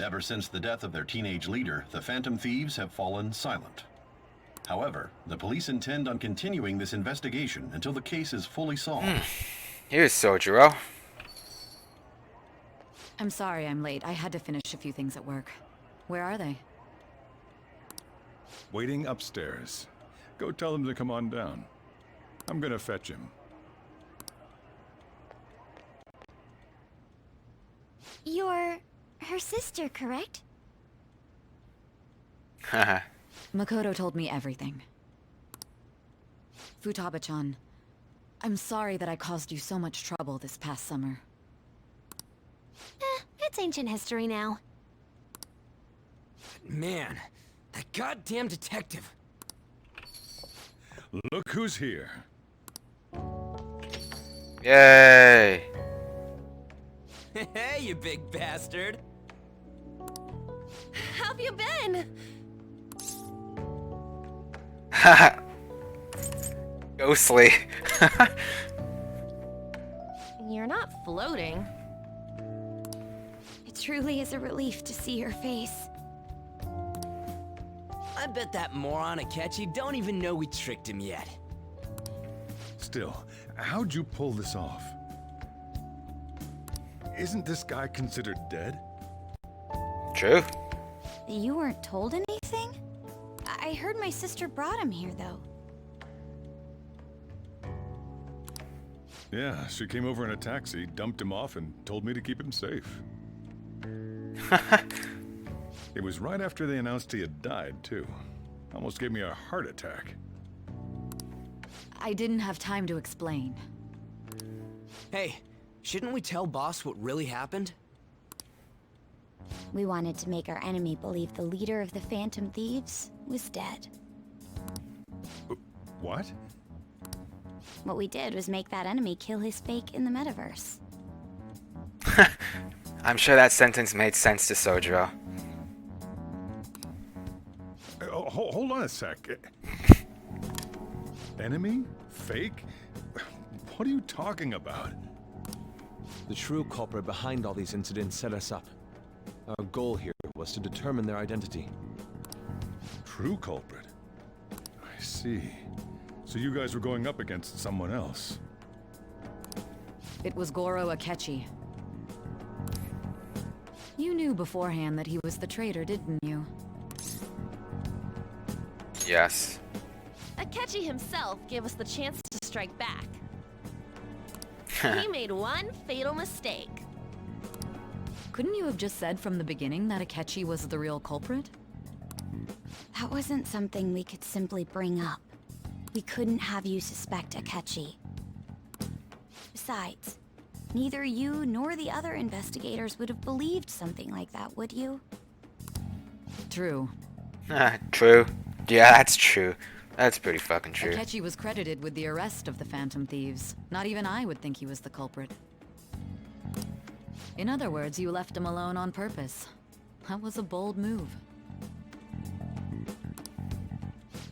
Ever since the death of their teenage leader, the Phantom Thieves have fallen silent. However, the police intend on continuing this investigation until the case is fully solved. Here's Sojiro. I'm sorry I'm late. I had to finish a few things at work. Where are they? Waiting upstairs. Go tell him to come on down. I'm gonna fetch him. You're her sister, correct? Haha. Makoto told me everything. Futaba-chan, I'm sorry that I caused you so much trouble this past summer. It's ancient history now. Man, that goddamn detective. Look who's here. Yay! Hey, you big bastard. How've you been? Haha. Ghostly. You're not floating. It truly is a relief to see your face. I bet that moron Akechi don't even know we tricked him yet. Still, how'd you pull this off? Isn't this guy considered dead? True. You weren't told anything? I heard my sister brought him here, though. Yeah, she came over in a taxi, dumped him off, and told me to keep him safe. It was right after they announced he had died, too. Almost gave me a heart attack. I didn't have time to explain. Hey, shouldn't we tell boss what really happened? We wanted to make our enemy believe the leader of the Phantom Thieves was dead. What? What we did was make that enemy kill his fake in the metaverse. I'm sure that sentence made sense to Sojiro. Hold on a sec. Enemy? Fake? What are you talking about? The true culprit behind all these incidents set us up. Our goal here was to determine their identity. True culprit? I see. So you guys were going up against someone else. It was Goro Akechi. You knew beforehand that he was the traitor, didn't you? Yes. Akechi himself gave us the chance to strike back. He made one fatal mistake. Couldn't you have just said from the beginning that Akechi was the real culprit? That wasn't something we could simply bring up. We couldn't have you suspect Akechi. Besides, neither you nor the other investigators would have believed something like that, would you? True. True. Yeah, that's true. That's pretty fucking true. Akechi was credited with the arrest of the Phantom Thieves. Not even I would think he was the culprit. In other words, you left him alone on purpose. That was a bold move.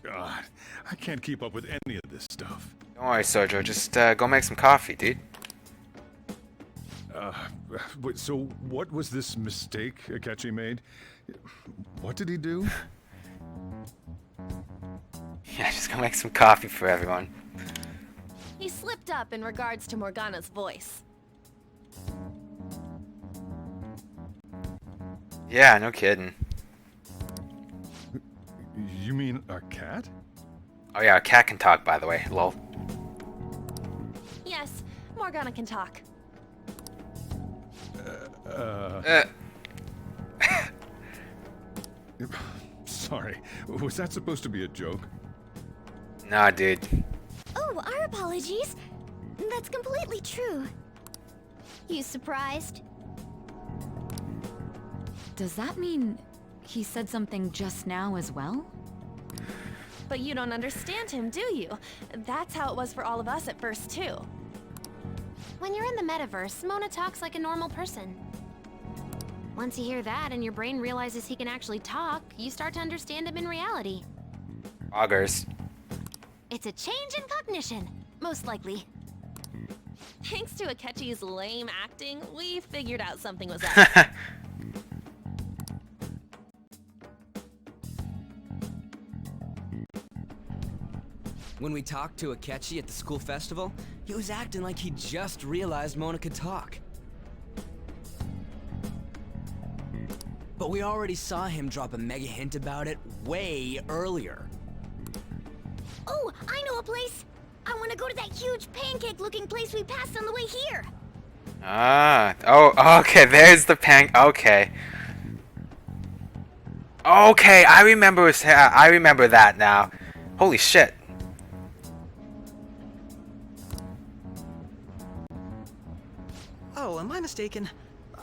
God, I can't keep up with any of this stuff. Don't worry, Sojiro. Just go make some coffee, dude. So what was this mistake Akechi made? What did he do? Yeah, just go make some coffee for everyone. He slipped up in regards to Morgana's voice. Yeah, no kidding. You mean a cat? Oh yeah, a cat can talk, by the way. Lol. Yes, Morgana can talk. Sorry, was that supposed to be a joke? Nah, dude. Oh, our apologies. That's completely true. You surprised? Does that mean he said something just now as well? But you don't understand him, do you? That's how it was for all of us at first, too. When you're in the metaverse, Mona talks like a normal person. Once you hear that and your brain realizes he can actually talk, you start to understand him in reality. Augers. It's a change in cognition, most likely. Thanks to Akechi's lame acting, we figured out something was up. When we talked to Akechi at the school festival, he was acting like he just realized Mona could talk. But we already saw him drop a mega hint about it way earlier. Oh, I know a place! I want to go to that huge pancake-looking place we passed on the way here! Ah, oh, okay, there's the okay. Okay, I remember that now. Holy shit. Oh, am I mistaken?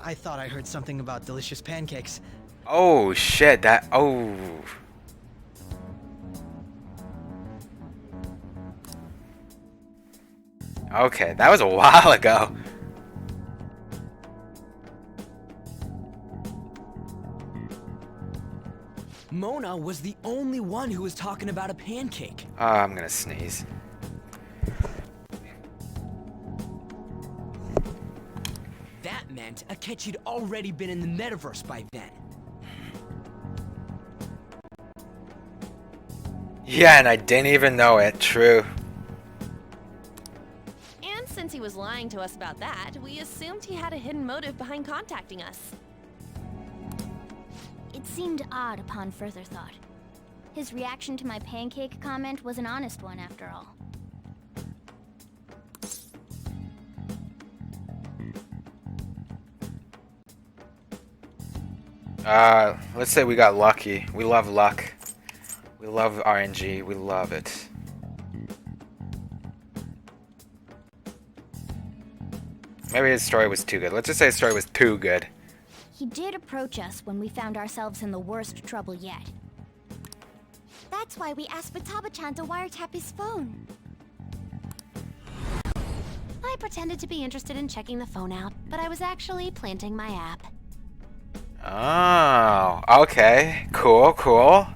I thought I heard something about delicious pancakes. Oh shit, oh. Okay, that was a while ago. Mona was the only one who was talking about a pancake. Oh, I'm gonna sneeze. That meant Akechi'd already been in the metaverse by then. Yeah, and I didn't even know it. True. And since he was lying to us about that, we assumed he had a hidden motive behind contacting us. It seemed odd upon further thought. His reaction to my pancake comment was an honest one, after all. Let's say we got lucky. We love luck. We love RNG. We love it. Maybe his story was too good. Let's just say his story was too good. He did approach us when we found ourselves in the worst trouble yet. That's why we asked Futaba-chan to wiretap his phone. I pretended to be interested in checking the phone out, but I was actually planting my app. Oh, okay. Cool, cool.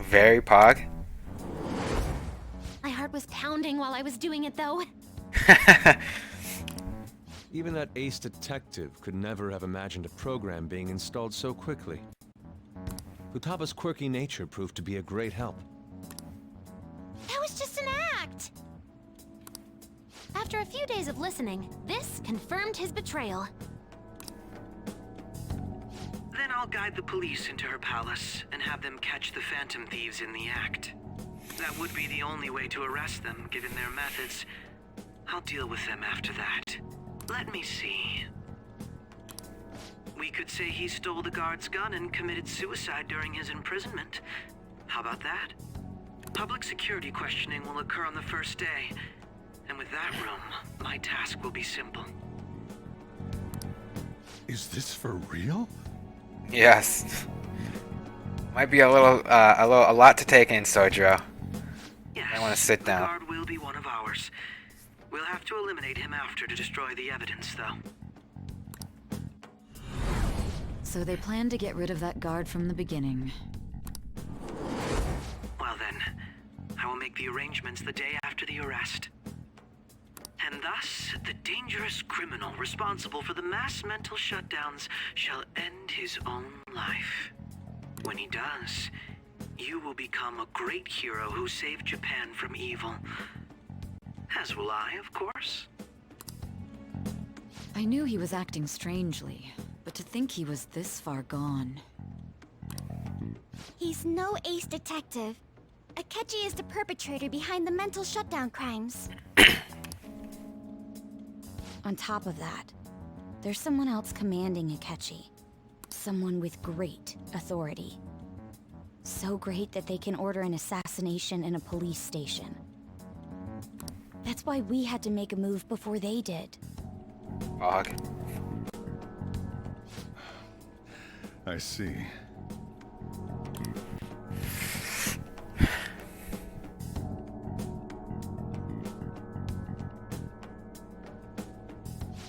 Very pog. My heart was pounding while I was doing it, though. Even that ace detective could never have imagined a program being installed so quickly. Futaba's quirky nature proved to be a great help. That was just an act! After a few days of listening, this confirmed his betrayal. Then I'll guide the police into her palace and have them catch the Phantom Thieves in the act. That would be the only way to arrest them, given their methods. I'll deal with them after that. Let me see. We could say he stole the guard's gun and committed suicide during his imprisonment. How about that? Public security questioning will occur on the first day. And with that room, my task will be simple. Is this for real? Yes. Might be a lot to take in, Sojiro. Yes, I want to sit down. The guard will be one of ours. We'll have to eliminate him after to destroy the evidence, though. So they planned to get rid of that guard from the beginning. Well then, I will make the arrangements the day after the arrest. And thus, the dangerous criminal responsible for the mass mental shutdowns shall end his own life. When he does, you will become a great hero who saved Japan from evil. As will I, of course. I knew he was acting strangely, but to think he was this far gone. He's no ace detective. Akechi is the perpetrator behind the mental shutdown crimes. On top of that, there's someone else commanding Akechi. Someone with great authority. So great that they can order an assassination in a police station. That's why we had to make a move before they did. Pog. I see.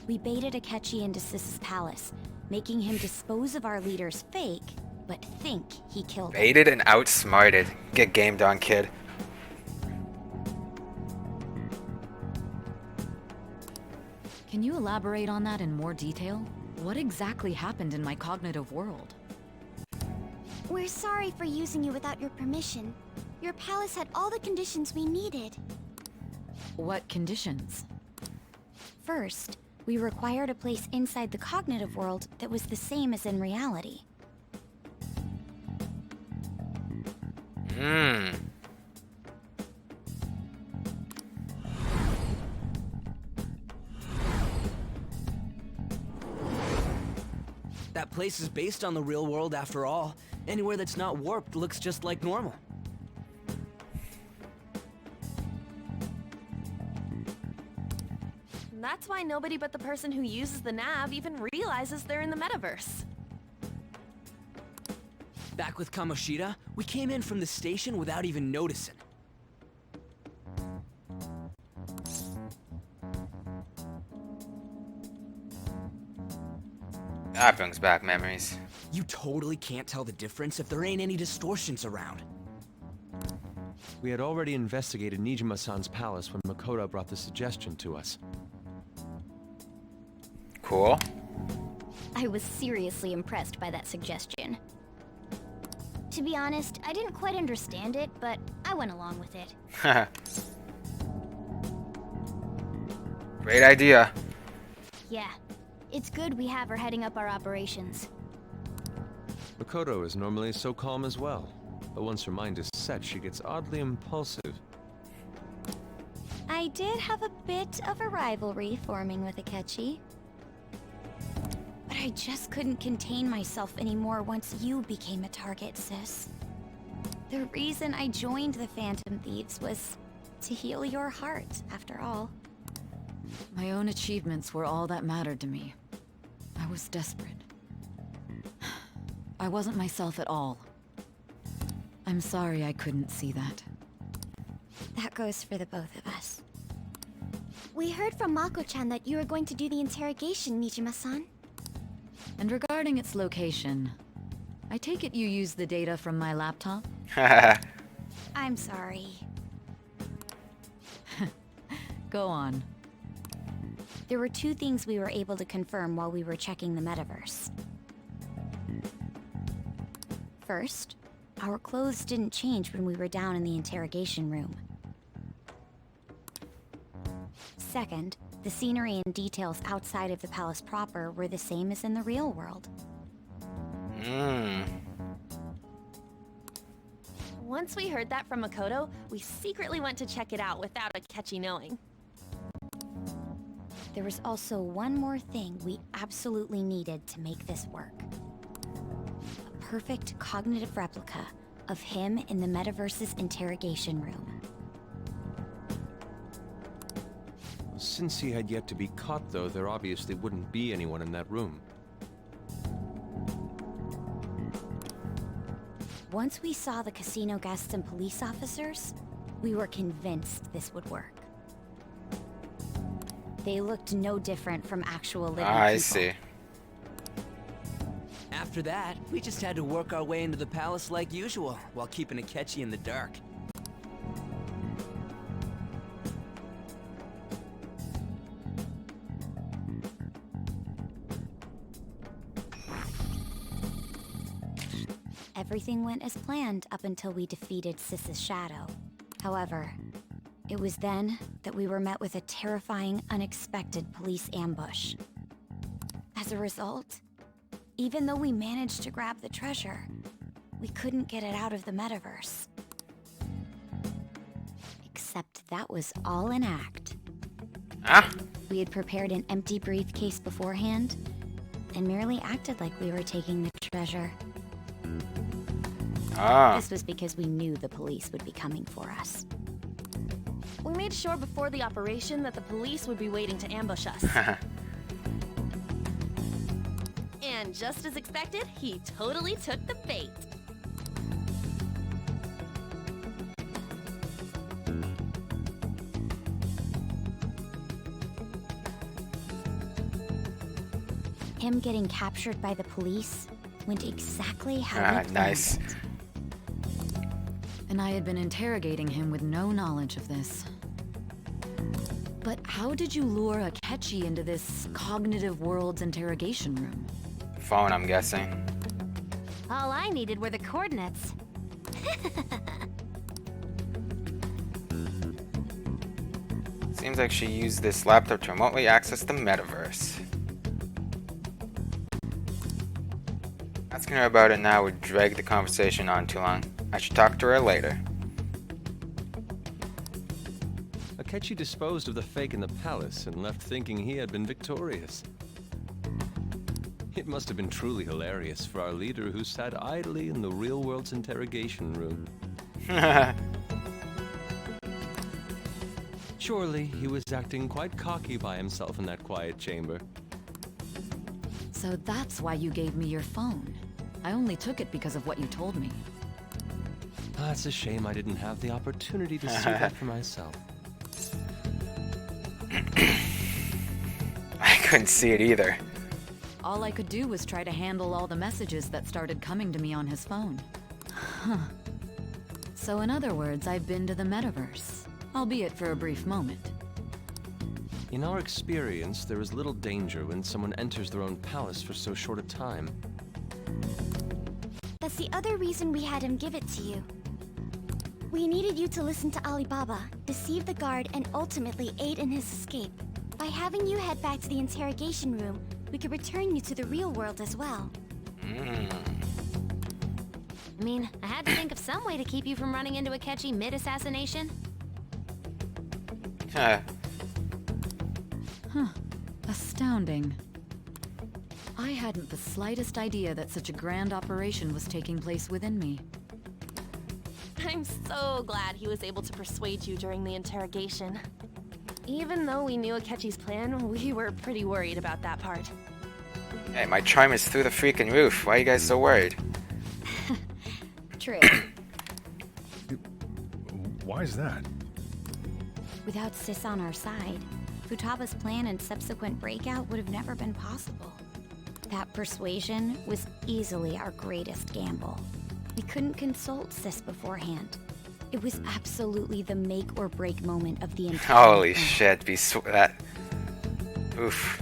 We baited Akechi into Sis's palace, making him dispose of our leader's fake, but think he killed him. Baited and outsmarted. Get gamed on, kid. Can you elaborate on that in more detail? What exactly happened in my cognitive world? We're sorry for using you without your permission. Your palace had all the conditions we needed. What conditions? First, we required a place inside the cognitive world that was the same as in reality. That place is based on the real world after all. Anywhere that's not warped looks just like normal. That's why nobody but the person who uses the nav even realizes they're in the metaverse. Back with Kamoshida, we came in from the station without even noticing. That brings back memories. You totally can't tell the difference if there ain't any distortions around. We had already investigated Nijima-san's palace when Makoto brought the suggestion to us. Cool. I was seriously impressed by that suggestion. To be honest, I didn't quite understand it, but I went along with it. Great idea. Yeah, it's good we have her heading up our operations. Makoto is normally so calm as well, but once her mind is set, she gets oddly impulsive. I did have a bit of a rivalry forming with Akechi. But I just couldn't contain myself anymore once you became a target, sis. The reason I joined the Phantom Thieves was to heal your heart, after all. My own achievements were all that mattered to me. I was desperate. I wasn't myself at all. I'm sorry I couldn't see that. That goes for the both of us. We heard from Mako-chan that you were going to do the interrogation, Nijima-san. And regarding its location, I take it you used the data from my laptop? I'm sorry. Go on. There were two things we were able to confirm while we were checking the metaverse. First, our clothes didn't change when we were down in the interrogation room. Second, the scenery and details outside of the palace proper were the same as in the real world. Once we heard that from Makoto, we secretly went to check it out without Akechi knowing. There was also one more thing we absolutely needed to make this work. A perfect cognitive replica of him in the metaverse's interrogation room. Since he had yet to be caught, though, there obviously wouldn't be anyone in that room. Once we saw the casino guests and police officers, we were convinced this would work. They looked no different from actual living people. I see. After that, we just had to work our way into the palace like usual, while keeping Akechi in the dark. Everything went as planned up until we defeated Sis's shadow. However, it was then that we were met with a terrifying, unexpected police ambush. As a result, even though we managed to grab the treasure, we couldn't get it out of the metaverse. Except that was all an act. We had prepared an empty briefcase beforehand, and merely acted like we were taking the treasure. This was because we knew the police would be coming for us. We made sure before the operation that the police would be waiting to ambush us. And just as expected, he totally took the bait. Him getting captured by the police went exactly how we planned. Nice. And I had been interrogating him with no knowledge of this. But how did you lure Akechi into this cognitive world's interrogation room? Phone, I'm guessing. All I needed were the coordinates. Seems like she used this laptop to remotely access the metaverse. Asking her about it now would drag the conversation on too long. I should talk to her later. Akechi disposed of the fake in the palace and left thinking he had been victorious. It must have been truly hilarious for our leader who sat idly in the real world's interrogation room. Surely he was acting quite cocky by himself in that quiet chamber. So that's why you gave me your phone. I only took it because of what you told me. It's a shame I didn't have the opportunity to see that for myself. I couldn't see it either. All I could do was try to handle all the messages that started coming to me on his phone. Huh. So in other words, I've been to the metaverse, albeit for a brief moment. In our experience, there is little danger when someone enters their own palace for so short a time. That's the other reason we had him give it to you. We needed you to listen to Alibaba, deceive the guard, and ultimately aid in his escape. By having you head back to the interrogation room, we could return you to the real world as well. I mean, I had to think of some way to keep you from running into Akechi mid-assassination. Huh. Astounding. I hadn't the slightest idea that such a grand operation was taking place within me. I'm so glad he was able to persuade you during the interrogation. Even though we knew Akechi's plan, we were pretty worried about that part. Hey, my charm is through the freaking roof. Why are you guys so worried? True. Why is that? Without Sis on our side, Futaba's plan and subsequent breakout would have never been possible. That persuasion was easily our greatest gamble. We couldn't consult Sis beforehand. It was absolutely the make or break moment of the entire Holy plan. shit, that. Oof.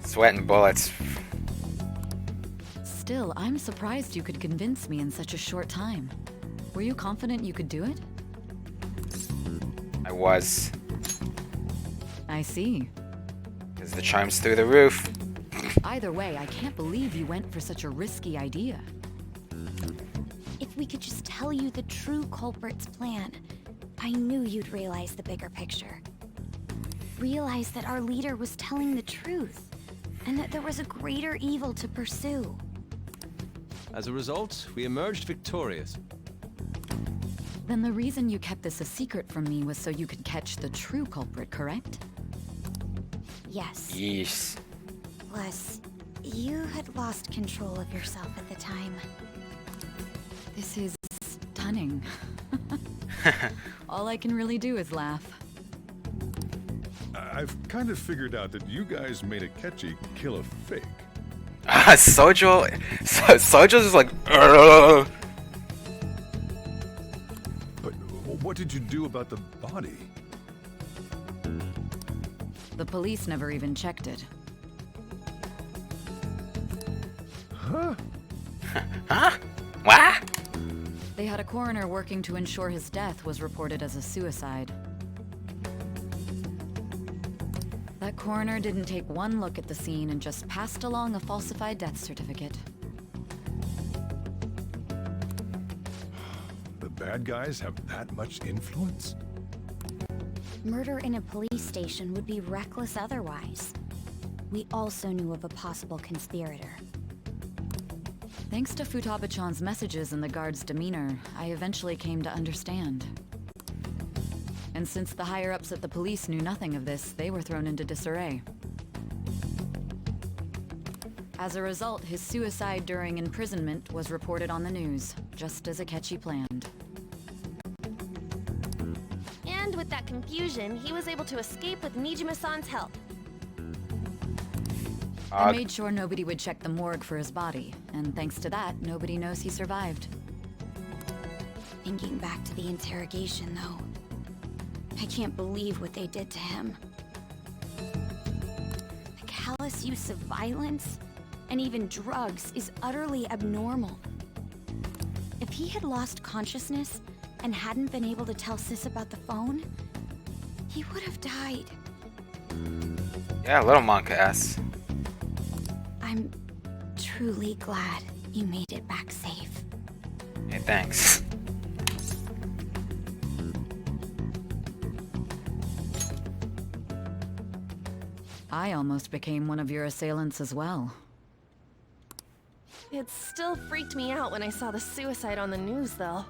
Sweating bullets. Still, I'm surprised you could convince me in such a short time. Were you confident you could do it? I was. I see. Because the charm's through the roof. Either way, I can't believe you went for such a risky idea. If we could just tell you the true culprit's plan, I knew you'd realize the bigger picture. Realize that our leader was telling the truth, and that there was a greater evil to pursue. As a result, we emerged victorious. Then the reason you kept this a secret from me was so you could catch the true culprit, correct? Yes. Yeesh. Plus, you had lost control of yourself at the time. This is stunning. All I can really do is laugh. I've kind of figured out that you guys made Akechi kill a fake. Sojo's just like, "Ugh." But what did you do about the body? The police never even checked it. Huh? Huh? What? They had a coroner working to ensure his death was reported as a suicide. That coroner didn't take one look at the scene and just passed along a falsified death certificate. The bad guys have that much influence? Murder in a police station would be reckless otherwise. We also knew of a possible conspirator. Thanks to Futaba-chan's messages and the guard's demeanor, I eventually came to understand. And since the higher-ups at the police knew nothing of this, they were thrown into disarray. As a result, his suicide during imprisonment was reported on the news, just as Akechi planned. And with that confusion, he was able to escape with Nijima-san's help. I made sure nobody would check the morgue for his body, and thanks to that, nobody knows he survived. Thinking back to the interrogation, though, I can't believe what they did to him. The callous use of violence, and even drugs, is utterly abnormal. If he had lost consciousness, and hadn't been able to tell Sis about the phone, he would have died. Yeah, little monk ass. I'm truly glad you made it back safe. Hey, thanks. I almost became one of your assailants as well. It still freaked me out when I saw the suicide on the news, though.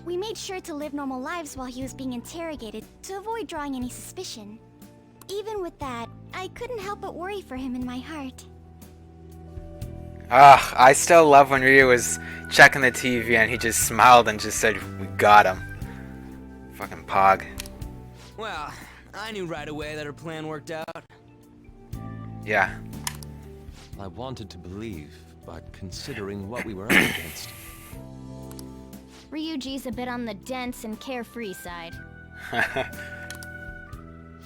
We made sure to live normal lives while he was being interrogated to avoid drawing any suspicion. Even with that, I couldn't help but worry for him in my heart. Ah, I still love when Ryu was checking the TV and he just smiled and just said, "We got him." Fucking Pog. Well, I knew right away that her plan worked out. Yeah. I wanted to believe, but considering what we were up against... Ryuji's a bit on the dense and carefree side.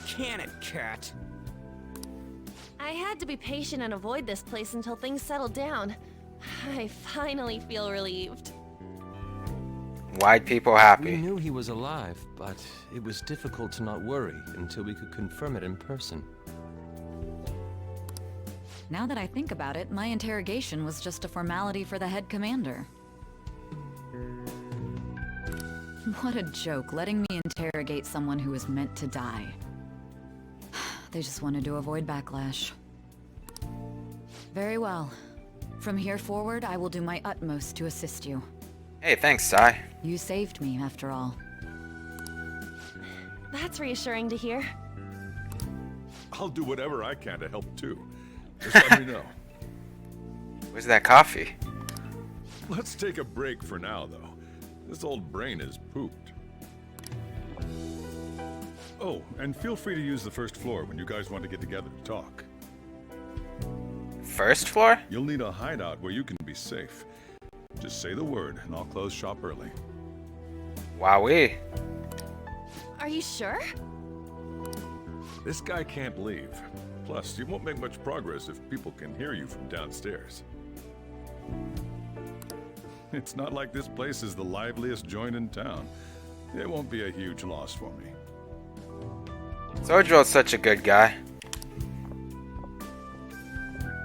Can it, cat? I had to be patient and avoid this place until things settled down. I finally feel relieved. White people We happy. knew he was alive, but it was difficult to not worry until we could confirm it in person. Now that I think about it, my interrogation was just a formality for the head commander. What a joke, letting me interrogate someone who was meant to die. They just wanted to avoid backlash. Very well. From here forward, I will do my utmost to assist you. Hey, thanks, Sai. You saved me, after all. That's reassuring to hear. I'll do whatever I can to help too. Just let me know. Where's that coffee? Let's take a break for now, though. This old brain is pooped. Oh, and feel free to use the first floor when you guys want to get together to talk. First floor? You'll need a hideout where you can be safe. Just say the word, and I'll close shop early. Wowee. Are you sure? This guy can't leave. Plus, you won't make much progress if people can hear you from downstairs. It's not like this place is the liveliest joint in town. It won't be a huge loss for me. Sojo's such a good guy.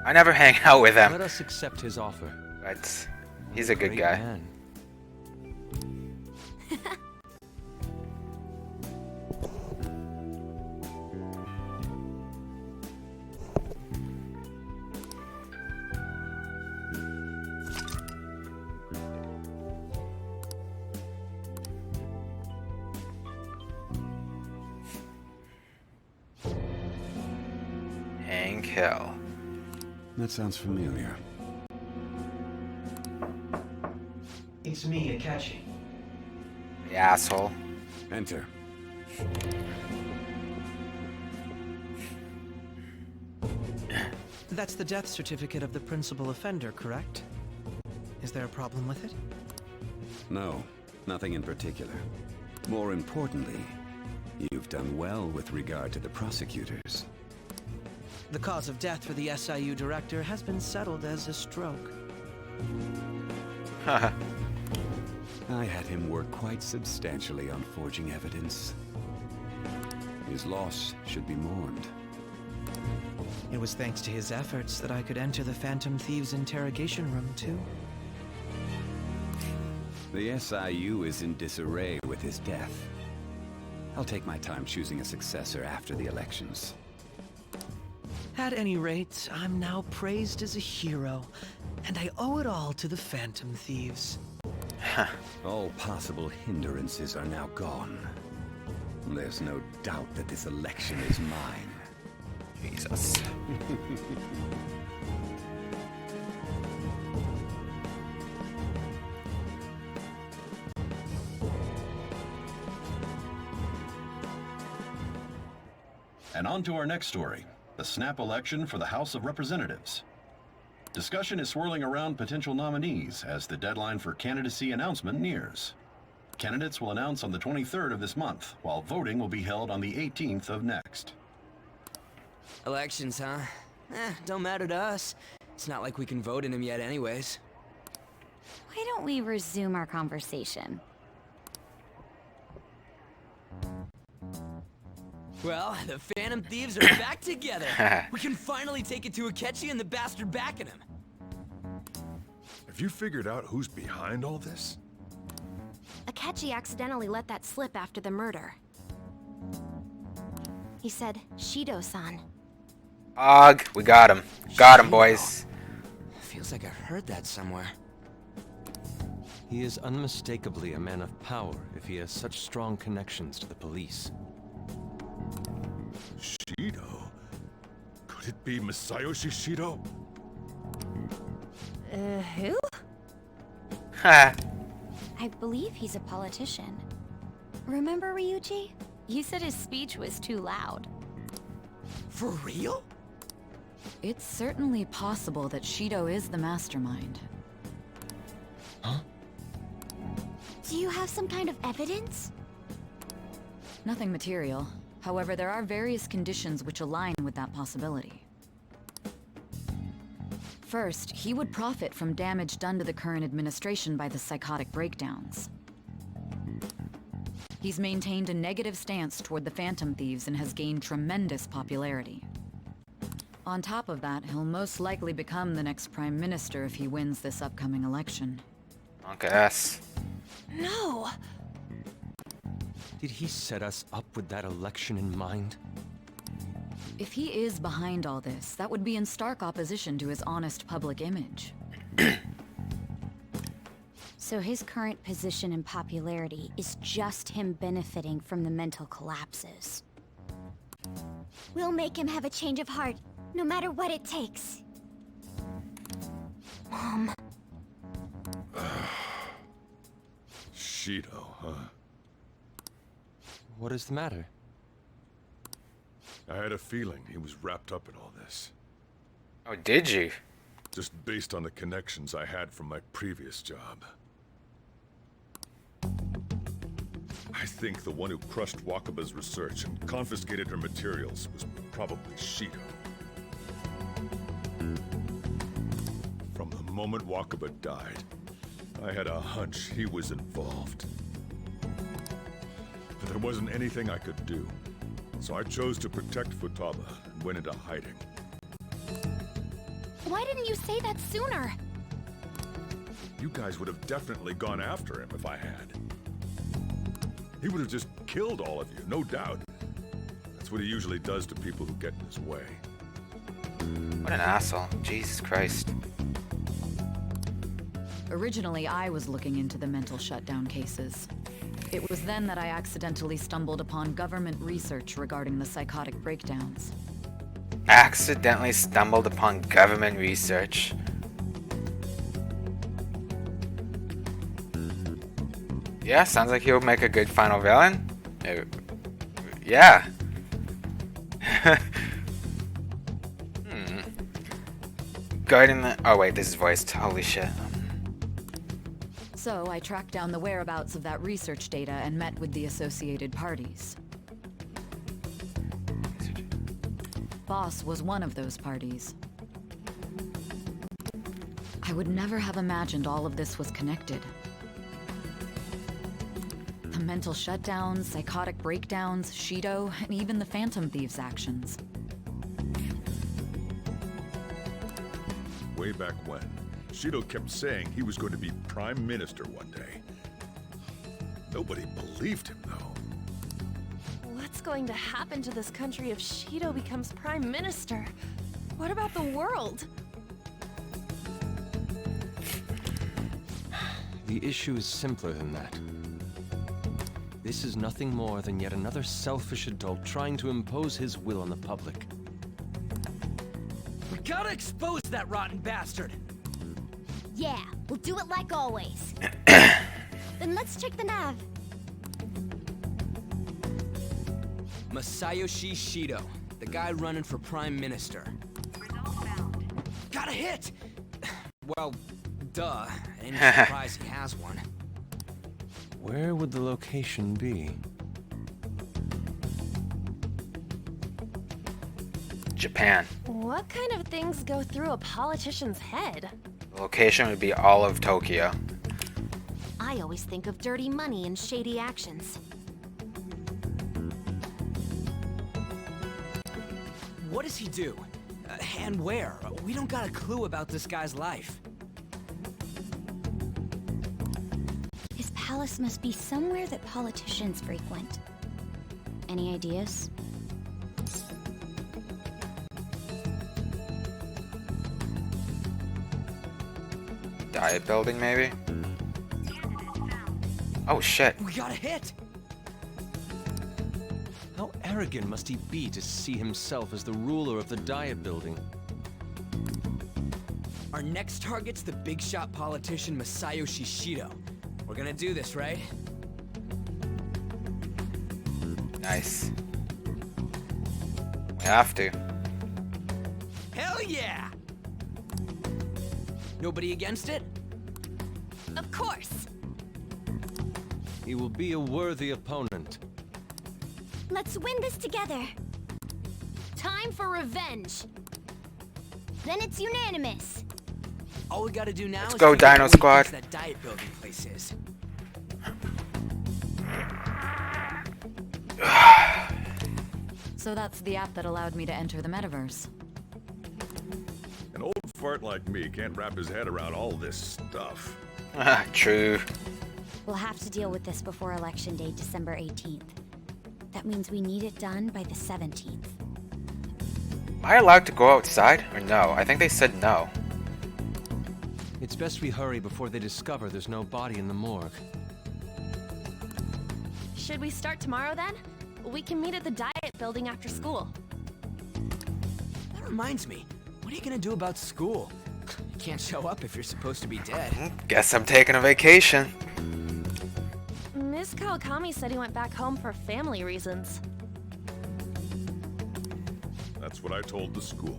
I never hang out with him, Let us accept his offer. but he's a good Great guy. man. Hank Hill. That sounds familiar. It's me, Akechi. The asshole. Enter. That's the death certificate of the principal offender, correct? Is there a problem with it? No, nothing in particular. More importantly, you've done well with regard to the prosecutors. The cause of death for the SIU director has been settled as a stroke. I had him work quite substantially on forging evidence. His loss should be mourned. It was thanks to his efforts that I could enter the Phantom Thieves' interrogation room, too. The SIU is in disarray with his death. I'll take my time choosing a successor after the elections. At any rate, I'm now praised as a hero, and I owe it all to the Phantom Thieves. All possible hindrances are now gone. There's no doubt that this election is mine. Jesus. And on to our next story, the snap election for the House of Representatives. Discussion is swirling around potential nominees as the deadline for candidacy announcement nears. Candidates will announce on the 23rd of this month, while voting will be held on the 18th of next. Elections, huh? Don't matter to us. It's not like we can vote in them yet anyways. Why don't we resume our conversation? Well, the Phantom Thieves are back together. We can finally take it to Akechi and the bastard backing him. Have you figured out who's behind all this? Akechi accidentally let that slip after the murder. He said, Shido-san. Og, we got him. Got him, boys. Feels like I heard that somewhere. He is unmistakably a man of power if he has such strong connections to the police. Shido? Could it be Masayoshi Shido? Who? Ha. I believe he's a politician. Remember Ryuji? You said his speech was too loud. For real? It's certainly possible that Shido is the mastermind. Huh? Do you have some kind of evidence? Nothing material. However, there are various conditions which align with that possibility. First, he would profit from damage done to the current administration by the psychotic breakdowns. He's maintained a negative stance toward the Phantom Thieves and has gained tremendous popularity. On top of that, he'll most likely become the next Prime Minister if he wins this upcoming election. Okay, us. No! Did he set us up with that election in mind? If he is behind all this, that would be in stark opposition to his honest public image. So his current position and popularity is just him benefiting from the mental collapses. We'll make him have a change of heart, no matter what it takes. Mom. Shido, huh? What is the matter? I had a feeling he was wrapped up in all this. Oh, did you? Just based on the connections I had from my previous job. I think the one who crushed Wakaba's research and confiscated her materials was probably Shido. From the moment Wakaba died, I had a hunch he was involved. But there wasn't anything I could do, so I chose to protect Futaba and went into hiding. Why didn't you say that sooner? You guys would have definitely gone after him if I had. He would have just killed all of you, no doubt. That's what he usually does to people who get in his way. What an asshole. Jesus Christ. Originally, I was looking into the mental shutdown cases. It was then that I accidentally stumbled upon government research regarding the psychotic breakdowns. Accidentally stumbled upon government research. Yeah, sounds like he'll make a good final villain. Yeah. Guarding the... Oh wait, this is voiced. Holy shit. So I tracked down the whereabouts of that research data and met with the associated parties. Boss was one of those parties. I would never have imagined all of this was connected. The mental shutdowns, psychotic breakdowns, Shido, and even the Phantom Thieves' actions. Way back when, Shido kept saying he was going to be Prime Minister one day. Nobody believed him, though. What's going to happen to this country if Shido becomes Prime Minister? What about the world? The issue is simpler than that. This is nothing more than yet another selfish adult trying to impose his will on the public. We gotta expose that rotten bastard! Yeah, we'll do it like always. Then let's check the nav. Masayoshi Shido, the guy running for Prime Minister. Got a hit! Well, duh. Ain't surprised he has one. Where would the location be? Japan. What kind of things go through a politician's head? The location would be all of Tokyo. I always think of dirty money and shady actions. What does he do? And where? We don't got a clue about this guy's life. His palace must be somewhere that politicians frequent. Any ideas? Diet building, maybe? Oh shit. We got a hit! How arrogant must he be to see himself as the ruler of the Diet Building? Our next target's the big shot politician Masayoshi Shido. We're gonna do this, right? Nice. We have to. Hell yeah! Nobody against it? Of course! He will be a worthy opponent. Let's win this together. Time for revenge. Then it's unanimous. All we gotta do now Let's is go, figure out Dino where he Squad. thinks that diet building place is. So that's the app that allowed me to enter the metaverse. An old fart like me can't wrap his head around all this stuff. True. We'll have to deal with this before Election Day, December 18th. That means we need it done by the 17th. Am I allowed to go outside? Or no? I think they said no. It's best we hurry before they discover there's no body in the morgue. Should we start tomorrow then? We can meet at the diet building after school. That reminds me, what are you gonna do about school? You can't show up if you're supposed to be dead. Guess I'm taking a vacation. Miss Kawakami said he went back home for family reasons. That's what I told the school.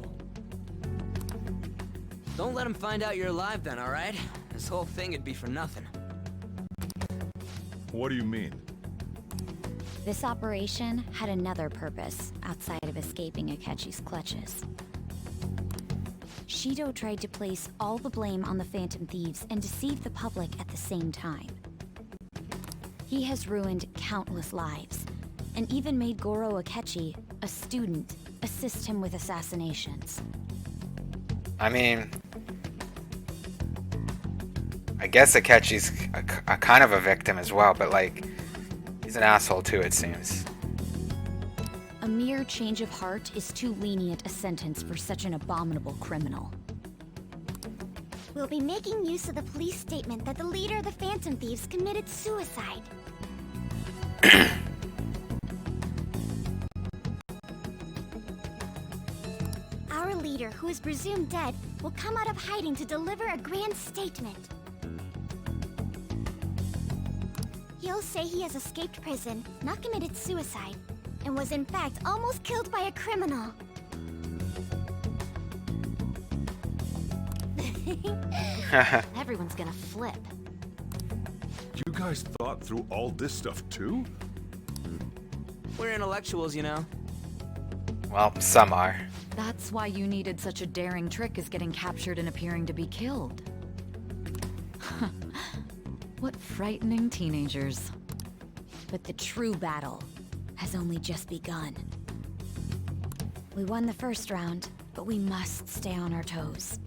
Don't let him find out you're alive then, alright? This whole thing would be for nothing. What do you mean? This operation had another purpose outside of escaping Akechi's clutches. Shido tried to place all the blame on the Phantom Thieves and deceive the public at the same time. He has ruined countless lives, and even made Goro Akechi, a student, assist him with assassinations. I mean, I guess Akechi's a kind of a victim as well, but like, he's an asshole too, it seems. A mere change of heart is too lenient a sentence for such an abominable criminal. We'll be making use of the police statement that the leader of the Phantom Thieves committed suicide. Our leader, who is presumed dead, will come out of hiding to deliver a grand statement. He'll say he has escaped prison, not committed suicide, and was in fact almost killed by a criminal. Everyone's gonna flip. You guys thought through all this stuff too? We're intellectuals, you know. Well, some are. That's why you needed such a daring trick as getting captured and appearing to be killed. What frightening teenagers. But the true battle has only just begun. We won the first round, but we must stay on our toes.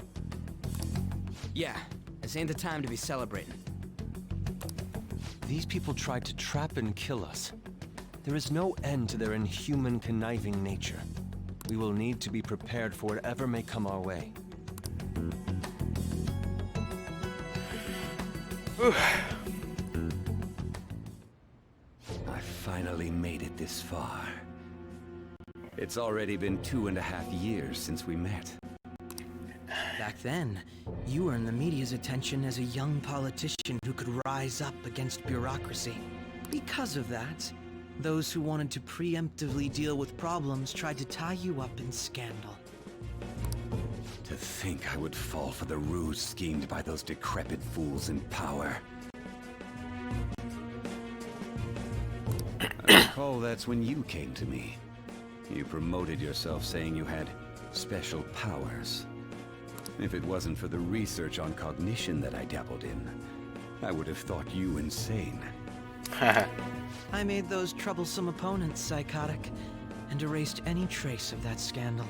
Yeah, this ain't the time to be celebrating. These people tried to trap and kill us. There is no end to their inhuman, conniving nature. We will need to be prepared for whatever may come our way. I finally made it this far. It's already been 2.5 years since we met. Back then, you earned the media's attention as a young politician who could rise up against bureaucracy. Because of that, those who wanted to preemptively deal with problems tried to tie you up in scandal. To think I would fall for the ruse schemed by those decrepit fools in power. I recall that's when you came to me. You promoted yourself saying you had special powers. If it wasn't for the research on cognition that I dabbled in, I would have thought you insane. I made those troublesome opponents psychotic, and erased any trace of that scandal.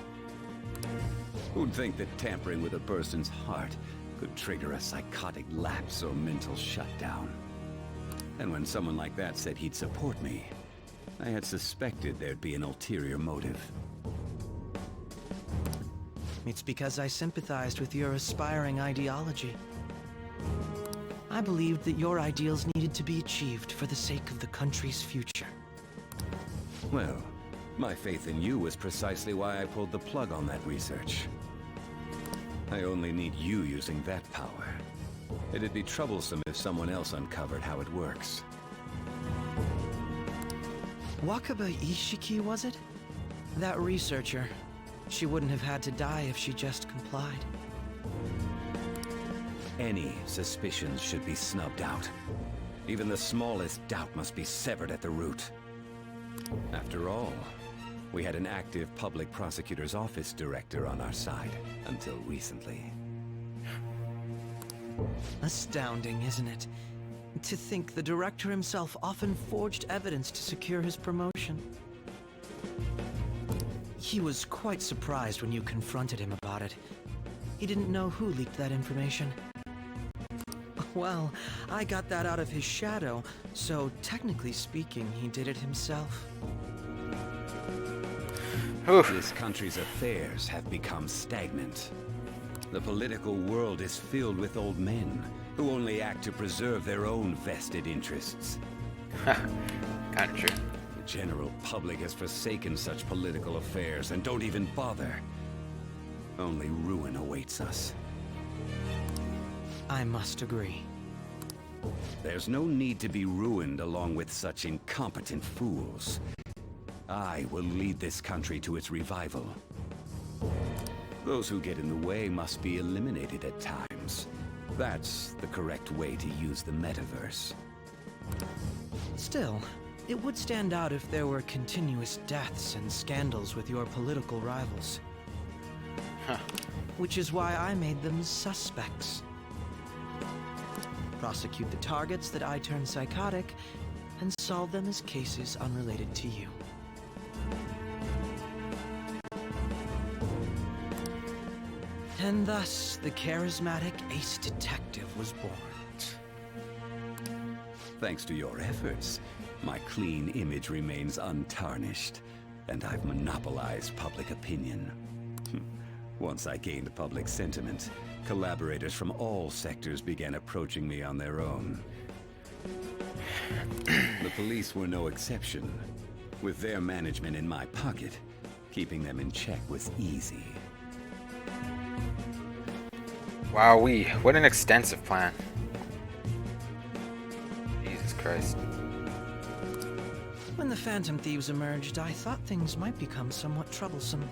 Who'd think that tampering with a person's heart could trigger a psychotic lapse or mental shutdown? And when someone like that said he'd support me, I had suspected there'd be an ulterior motive. It's because I sympathized with your aspiring ideology. I believed that your ideals needed to be achieved for the sake of the country's future. Well, my faith in you was precisely why I pulled the plug on that research. I only need you using that power. It'd be troublesome if someone else uncovered how it works. Wakaba Ishiki, was it? That researcher. She wouldn't have had to die if she just complied. Any suspicions should be snubbed out. Even the smallest doubt must be severed at the root. After all, we had an active public prosecutor's office director on our side until recently. Astounding, isn't it? To think the director himself often forged evidence to secure his promotion. He was quite surprised when you confronted him about it. He didn't know who leaked that information. Well, I got that out of his shadow, so technically speaking, he did it himself. This country's affairs have become stagnant. The political world is filled with old men who only act to preserve their own vested interests. Kinda true. The general public has forsaken such political affairs and don't even bother. Only ruin awaits us. I must agree. There's no need to be ruined along with such incompetent fools. I will lead this country to its revival. Those who get in the way must be eliminated at times. That's the correct way to use the metaverse. Still, it would stand out if there were continuous deaths and scandals with your political rivals. Which is why I made them suspects. Prosecute the targets that I turn psychotic, and solve them as cases unrelated to you. And thus, the charismatic ace detective was born. Thanks to your efforts, my clean image remains untarnished, and I've monopolized public opinion. Once I gained public sentiment, collaborators from all sectors began approaching me on their own. The police were no exception. With their management in my pocket, keeping them in check was easy. Wowee, what an extensive plan. Jesus Christ. When the Phantom Thieves emerged, I thought things might become somewhat troublesome.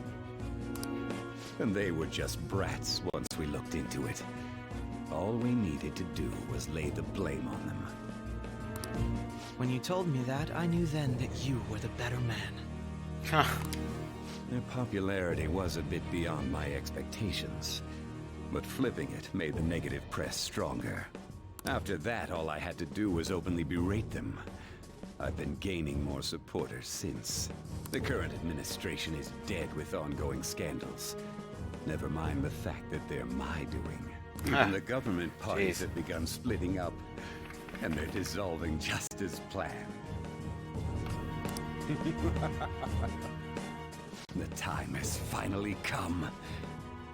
And they were just brats once we looked into it. All we needed to do was lay the blame on them. When you told me that, I knew then that you were the better man. Their popularity was a bit beyond my expectations, but flipping it made the negative press stronger. After that, all I had to do was openly berate them. I've been gaining more supporters since. The current administration is dead with ongoing scandals. Never mind the fact that they're my doing. Even the government parties have begun splitting up, and they're dissolving just as planned. The time has finally come.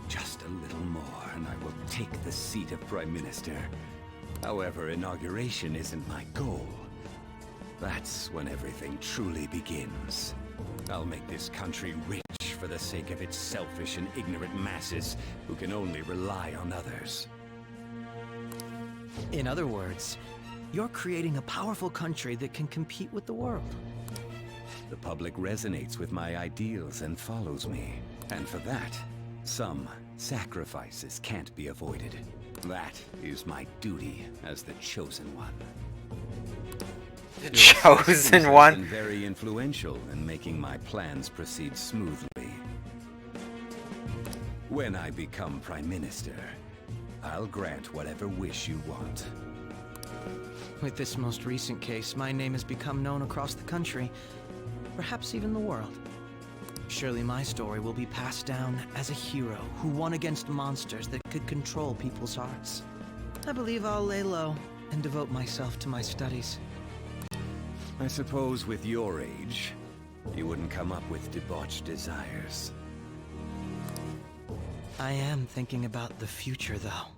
Just a little more, and I will take the seat of Prime Minister. However, inauguration isn't my goal. That's when everything truly begins. I'll make this country rich for the sake of its selfish and ignorant masses who can only rely on others. In other words, you're creating a powerful country that can compete with the world. The public resonates with my ideals and follows me. And for that, some sacrifices can't be avoided. That is my duty as the Chosen One. The Chosen One? Been very influential in making my plans proceed smoothly. When I become Prime Minister, I'll grant whatever wish you want. With this most recent case, my name has become known across the country, perhaps even the world. Surely my story will be passed down as a hero who won against monsters that could control people's hearts. I believe I'll lay low and devote myself to my studies. I suppose with your age, you wouldn't come up with debauched desires. I am thinking about the future, though.